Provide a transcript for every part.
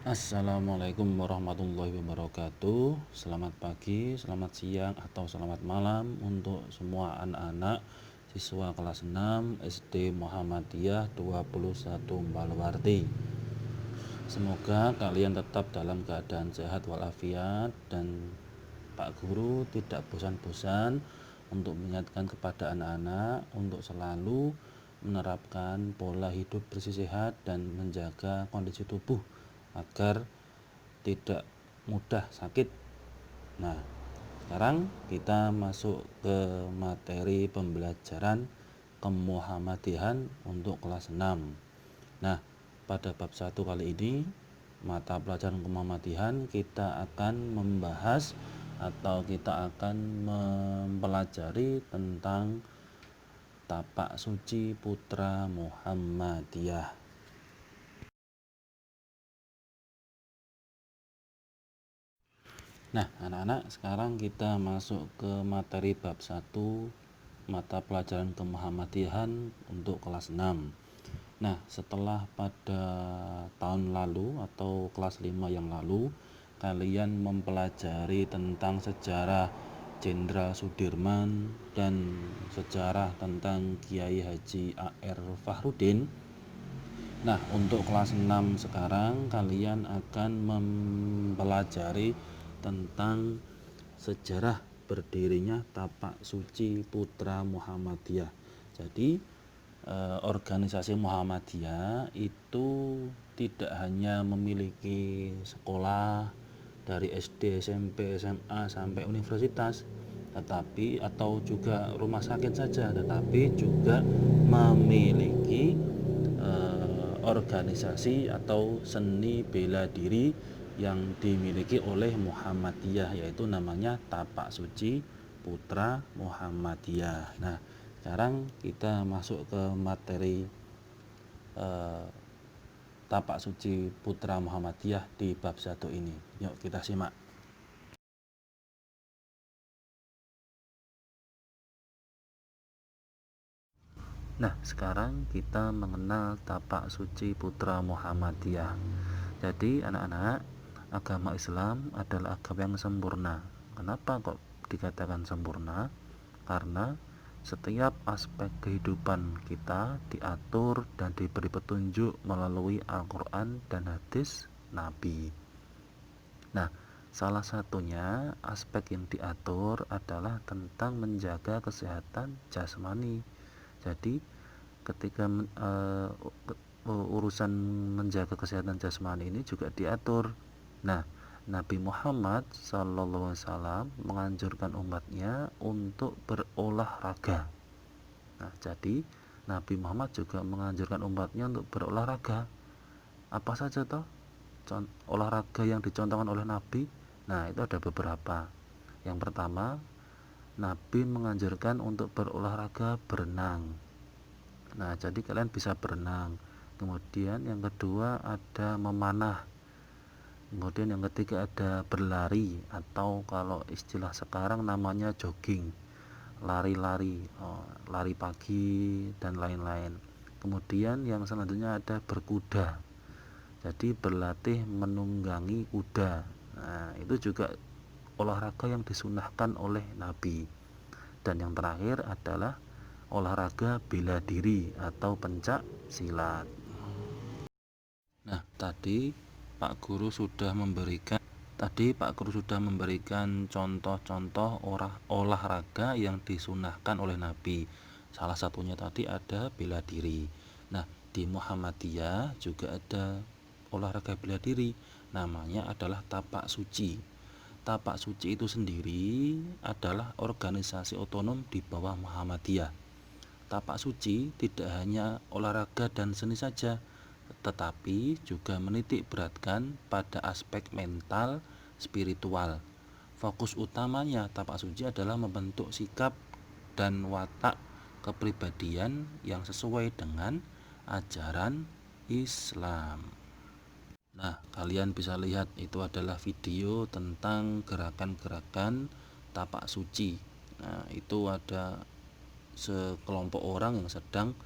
Assalamualaikum warahmatullahi wabarakatuh. Selamat pagi, selamat siang, atau selamat malam untuk semua anak-anak siswa kelas 6 SD Muhammadiyah 21 Baluwarti. Semoga kalian tetap dalam keadaan sehat walafiat dan Pak Guru tidak bosan-bosan untuk mengingatkan kepada anak-anak untuk selalu menerapkan pola hidup bersih sehat dan menjaga kondisi tubuh agar tidak mudah sakit. Nah, sekarang kita masuk ke materi pembelajaran kemuhammadiyahan untuk kelas 6. Nah, pada bab 1 kali ini, mata pelajaran kemuhammadiyahan, kita akan membahas atau kita akan mempelajari tentang tapak suci putra Muhammadiyah. Nah, anak-anak, sekarang kita masuk ke materi bab 1 mata pelajaran kemuhammadiyahan untuk kelas 6. Nah, setelah pada tahun lalu atau kelas 5 yang lalu kalian mempelajari tentang sejarah Jenderal Sudirman dan sejarah tentang Kiai Haji A.R. Fahrudin. Nah, untuk kelas 6 sekarang kalian akan mempelajari tentang sejarah berdirinya tapak suci putra Muhammadiyah. Jadi organisasi Muhammadiyah itu tidak hanya memiliki sekolah dari SD, SMP, SMA sampai universitas, tetapi atau juga rumah sakit saja, tetapi juga memiliki organisasi atau seni bela diri yang dimiliki oleh Muhammadiyah, yaitu namanya Tapak Suci Putra Muhammadiyah. Nah, sekarang kita masuk ke materi Tapak Suci Putra Muhammadiyah di bab 1 ini. Yuk kita simak. Nah, sekarang kita mengenal Tapak Suci Putra Muhammadiyah. Jadi, anak-anak, agama Islam adalah agama yang sempurna. Kenapa kok dikatakan sempurna? Karena setiap aspek kehidupan kita diatur dan diberi petunjuk melalui Al-Quran dan hadis Nabi. Nah, salah satunya aspek yang diatur adalah tentang menjaga kesehatan jasmani. Jadi ketika urusan menjaga kesehatan jasmani ini juga diatur. Nah, Nabi Muhammad SAW menganjurkan umatnya untuk berolahraga. Nah, jadi Nabi Muhammad juga menganjurkan umatnya untuk berolahraga. Apa saja toh olahraga yang dicontohkan oleh Nabi? Nah, itu ada beberapa. Yang pertama, Nabi menganjurkan untuk berolahraga berenang. Nah, jadi kalian bisa berenang. Kemudian yang kedua ada memanah. Kemudian yang ketiga ada berlari, atau kalau istilah sekarang namanya jogging, lari-lari, lari pagi dan lain-lain. Kemudian yang selanjutnya ada berkuda. Jadi berlatih menunggangi kuda. Nah, itu juga olahraga yang disunahkan oleh Nabi. Dan yang terakhir adalah olahraga bela diri atau pencak silat. Nah, Pak Guru sudah memberikan contoh-contoh olahraga yang disunahkan oleh Nabi. Salah satunya tadi ada bela diri. Nah, di Muhammadiyah juga ada olahraga bela diri. Namanya adalah tapak suci. Tapak suci itu sendiri adalah organisasi otonom di bawah Muhammadiyah. Tapak suci tidak hanya olahraga dan seni saja, tetapi juga menitik beratkan pada aspek mental, spiritual. Fokus utamanya tapak suci adalah membentuk sikap dan watak kepribadian yang sesuai dengan ajaran Islam. Nah, kalian bisa lihat itu adalah video tentang gerakan-gerakan tapak suci. Nah, itu ada sekelompok orang yang sedang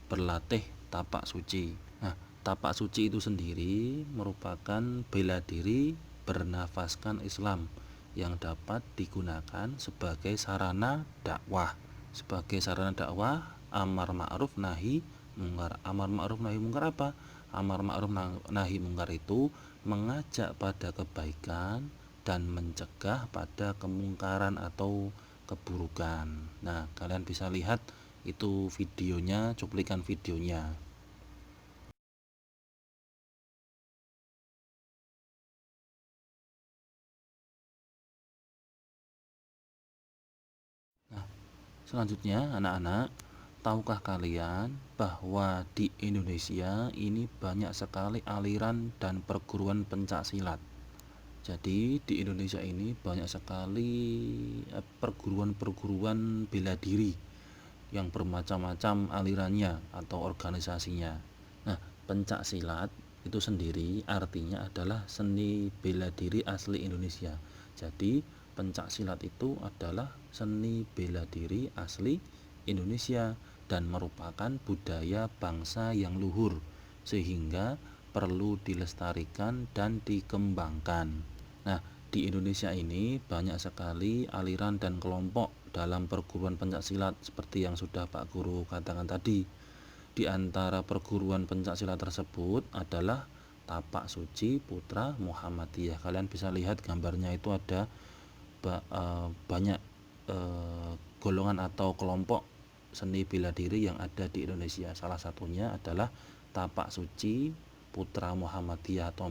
berlatih tapak suci. Nah, Tapak suci itu sendiri merupakan bela diri bernafaskan Islam yang dapat digunakan sebagai sarana dakwah. Sebagai sarana dakwah, amar ma'ruf nahi mungkar. Amar ma'ruf nahi mungkar apa? Amar ma'ruf nahi mungkar itu mengajak pada kebaikan dan mencegah pada kemungkaran atau keburukan. Nah, kalian bisa lihat itu videonya, cuplikan videonya. Selanjutnya, anak-anak, tahukah kalian bahwa di Indonesia ini banyak sekali aliran dan perguruan pencak silat? Jadi di Indonesia ini banyak sekali perguruan-perguruan bela diri yang bermacam-macam alirannya atau organisasinya. Nah, pencak silat itu sendiri artinya adalah seni bela diri asli Indonesia. Jadi pencak silat itu adalah seni bela diri asli Indonesia dan merupakan budaya bangsa yang luhur, sehingga perlu dilestarikan dan dikembangkan. Nah, di Indonesia ini banyak sekali aliran dan kelompok dalam perguruan pencak silat seperti yang sudah Pak Guru katakan tadi. Di antara perguruan pencak silat tersebut adalah Tapak Suci Putra Muhammadiyah. Kalian bisa lihat gambarnya itu ada banyak golongan atau kelompok seni bela diri yang ada di Indonesia. Salah satunya adalah Tapak Suci Putra Muhammadiyah atau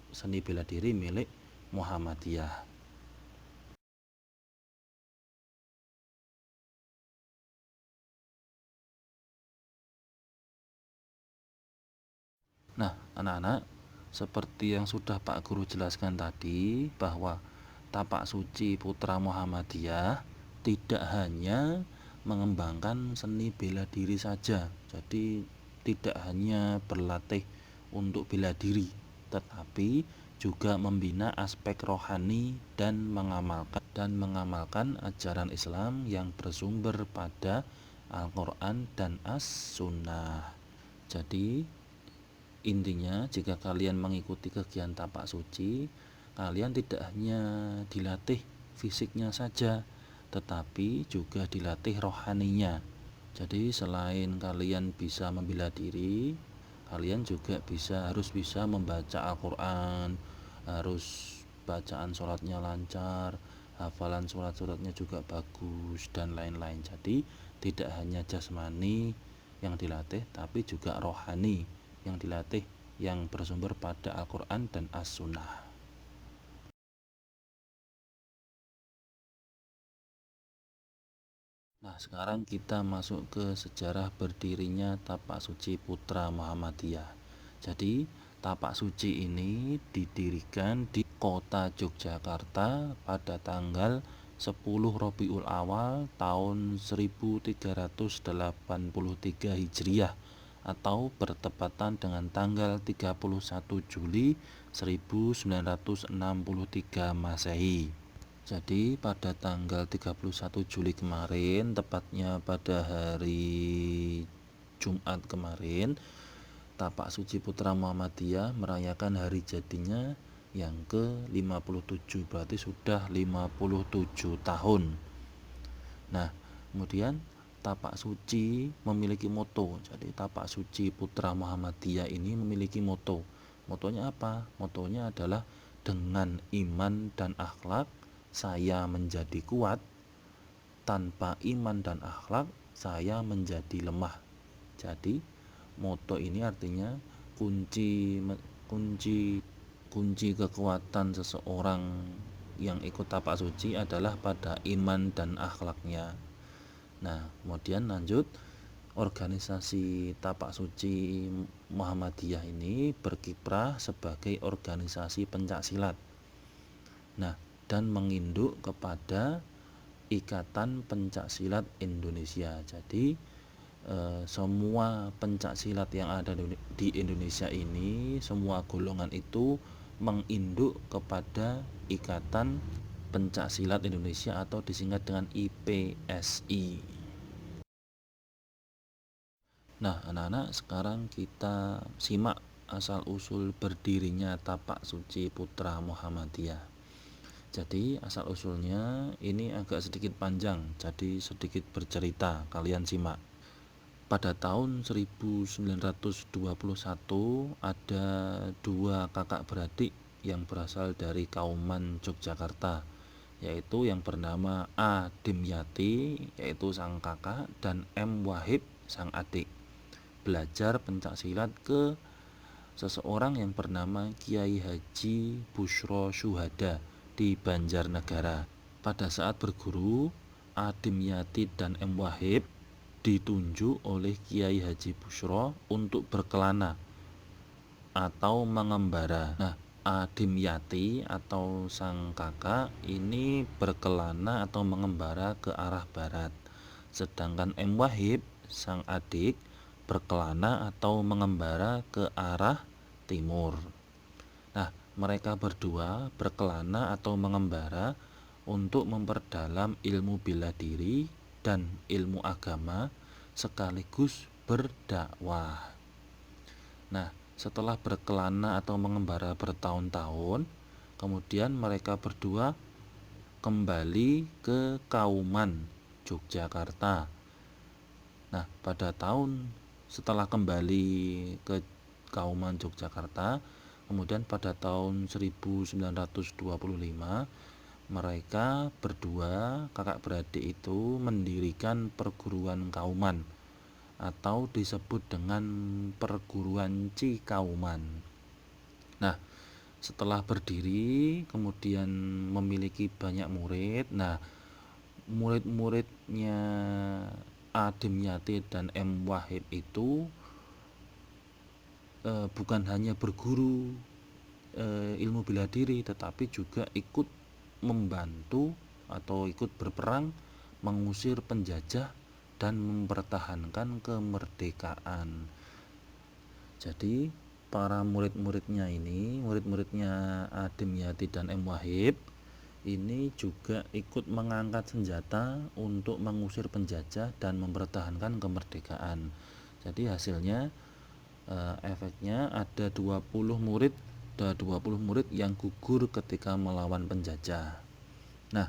seni bela diri milik Muhammadiyah. Nah, anak-anak, seperti yang sudah Pak Guru jelaskan tadi bahwa Tapak Suci Putra Muhammadiyah tidak hanya mengembangkan seni bela diri saja. Jadi tidak hanya berlatih untuk bela diri, tetapi juga membina aspek rohani dan mengamalkan ajaran Islam yang bersumber pada Al-Quran dan As-Sunnah. Jadi intinya, jika kalian mengikuti kegiatan tapak suci, kalian tidak hanya dilatih fisiknya saja, tetapi juga dilatih rohaninya. Jadi selain kalian bisa membela diri, kalian juga harus bisa membaca Al-Quran, harus bacaan sholatnya lancar, hafalan sholat-sholatnya juga bagus, dan lain-lain. Jadi tidak hanya jasmani yang dilatih, tapi juga rohani yang dilatih, yang bersumber pada Al-Quran dan As-Sunnah. Nah, sekarang kita masuk ke sejarah berdirinya Tapak Suci Putra Muhammadiyah. Jadi, Tapak Suci ini didirikan di kota Yogyakarta pada tanggal 10 Rabiul Awal tahun 1383 Hijriah atau bertepatan dengan tanggal 31 Juli 1963 Masehi. Jadi pada tanggal 31 Juli kemarin, tepatnya pada hari Jumat kemarin, Tapak Suci Putra Muhammadiyah merayakan hari jadinya yang ke-57, berarti sudah 57 tahun. Nah, kemudian Tapak Suci memiliki moto. Jadi Tapak Suci Putra Muhammadiyah ini memiliki moto. Motonya apa? Motonya adalah dengan iman dan akhlak saya menjadi kuat, tanpa iman dan akhlak saya menjadi lemah. Jadi moto ini artinya kunci kekuatan seseorang yang ikut tapak suci adalah pada iman dan akhlaknya. Nah, kemudian lanjut, organisasi Tapak Suci Muhammadiyah ini berkiprah sebagai organisasi pencak silat. Nah, dan menginduk kepada Ikatan Pencak Silat Indonesia. Jadi semua pencak silat yang ada di Indonesia ini, semua golongan itu menginduk kepada Ikatan Pencak Silat Indonesia atau disingkat dengan IPSI. Nah, anak-anak, sekarang kita simak asal-usul berdirinya Tapak Suci Putra Muhammadiyah. Jadi, asal-usulnya ini agak sedikit panjang, jadi sedikit bercerita, kalian simak. Pada tahun 1921 ada dua kakak beradik yang berasal dari Kauman Yogyakarta, yaitu yang bernama A. Dimyati, yaitu sang kakak, dan M. Wahib, sang adik, belajar pencaksilat ke seseorang yang bernama Kiai Haji Bushro Syuhada di Banjarnegara. Pada saat berguru, A. Dimyati dan M. Wahib ditunjuk oleh Kiai Haji Bushro untuk berkelana atau mengembara. Nah, A. Dimyati atau sang kakak ini berkelana atau mengembara ke arah barat, sedangkan M. Wahib, sang adik, berkelana atau mengembara ke arah timur. Nah, mereka berdua berkelana atau mengembara untuk memperdalam ilmu bela diri dan ilmu agama sekaligus berdakwah. Nah, setelah berkelana atau mengembara bertahun-tahun, kemudian mereka berdua kembali ke Kauman Yogyakarta. Nah, pada tahun setelah kembali ke Kauman Yogyakarta, kemudian pada tahun 1925 mereka berdua kakak beradik itu mendirikan perguruan Kauman atau disebut dengan perguruan Cikauman. Nah, setelah berdiri kemudian memiliki banyak murid. Nah, murid-muridnya A. Dimyati dan M. Wahib itu bukan hanya berguru ilmu bela diri, tetapi juga ikut membantu atau ikut berperang mengusir penjajah dan mempertahankan kemerdekaan. Jadi para murid-muridnya ini, murid-muridnya A. Dimyati dan M. Wahib ini juga ikut mengangkat senjata untuk mengusir penjajah dan mempertahankan kemerdekaan. Jadi hasilnya efeknya ada 20 murid yang gugur ketika melawan penjajah. Nah,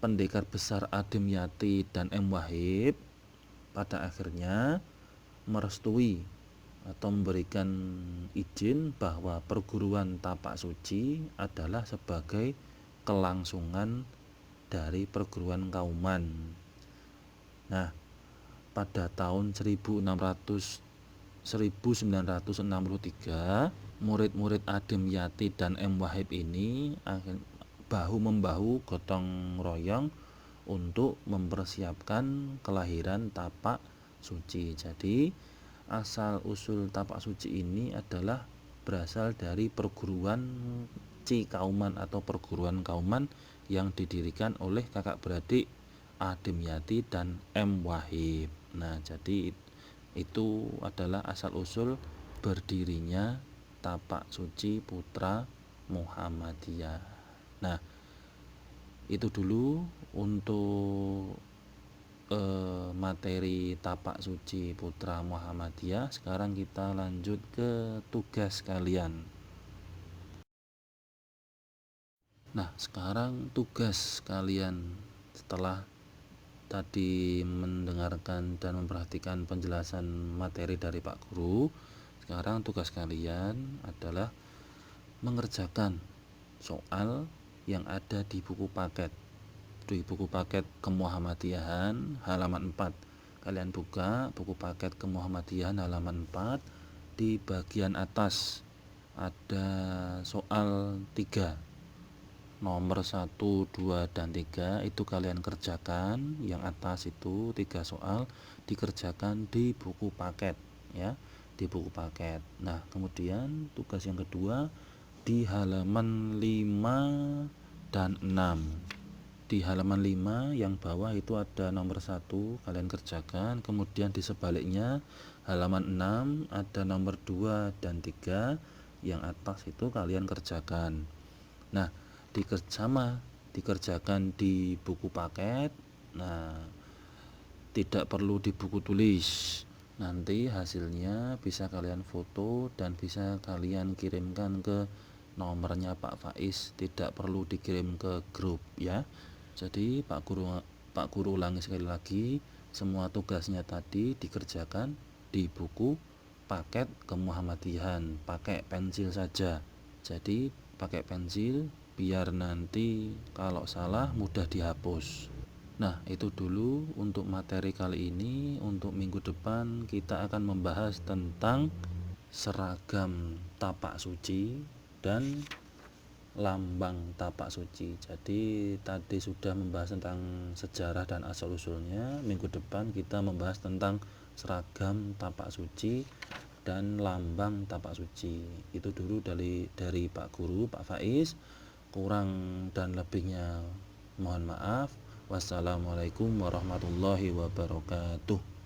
pendekar besar A. Dimyati dan M. Wahib pada akhirnya merestui atau memberikan izin bahwa perguruan Tapak Suci adalah sebagai kelangsungan dari perguruan Kauman. Nah, pada tahun 1963 murid-murid A. Dimyati dan M. Wahib ini bahu-membahu gotong royong untuk mempersiapkan kelahiran Tapak Suci. Jadi asal usul Tapak Suci ini adalah berasal dari perguruan Cikauman atau perguruan Kauman yang didirikan oleh kakak beradik A. Dimyati dan M. Wahib. Nah, jadi itu adalah asal usul berdirinya Tapak Suci Putra Muhammadiyah. Nah, itu dulu untuk materi Tapak Suci Putra Muhammadiyah. Sekarang kita lanjut ke tugas kalian. Nah, sekarang tugas kalian setelah tadi mendengarkan dan memperhatikan penjelasan materi dari Pak Guru, sekarang tugas kalian adalah mengerjakan soal yang ada di buku paket Kemuhammadiyahan halaman 4. Kalian buka buku paket Kemuhammadiyahan halaman 4, di bagian atas ada soal 3, nomor 1, 2, dan 3 itu kalian kerjakan. Yang atas itu 3 soal dikerjakan di buku paket ya, di buku paket. Nah, kemudian tugas yang kedua di halaman 5 dan 6. Di halaman 5 yang bawah itu ada nomor 1, kalian kerjakan. Kemudian di sebaliknya halaman 6 ada nomor 2 dan 3, yang atas itu kalian kerjakan. Nah, dikerjakan di buku paket. Nah, tidak perlu di buku tulis. Nanti hasilnya bisa kalian foto dan bisa kalian kirimkan ke nomornya Pak Faiz, tidak perlu dikirim ke grup ya. Jadi Pak Guru ulangi sekali lagi, semua tugasnya tadi dikerjakan di buku paket kemuhammadiyahan, pakai pensil saja. Jadi pakai pensil biar nanti kalau salah mudah dihapus. Nah, itu dulu untuk materi kali ini. Untuk minggu depan kita akan membahas tentang seragam tapak suci dan lambang tapak suci. Jadi tadi sudah membahas tentang sejarah dan asal-usulnya. Minggu depan kita membahas tentang seragam tapak suci dan lambang tapak suci. Itu dulu dari Pak Guru, Pak Faiz. Kurang dan lebihnya mohon maaf. Wassalamualaikum warahmatullahi wabarakatuh.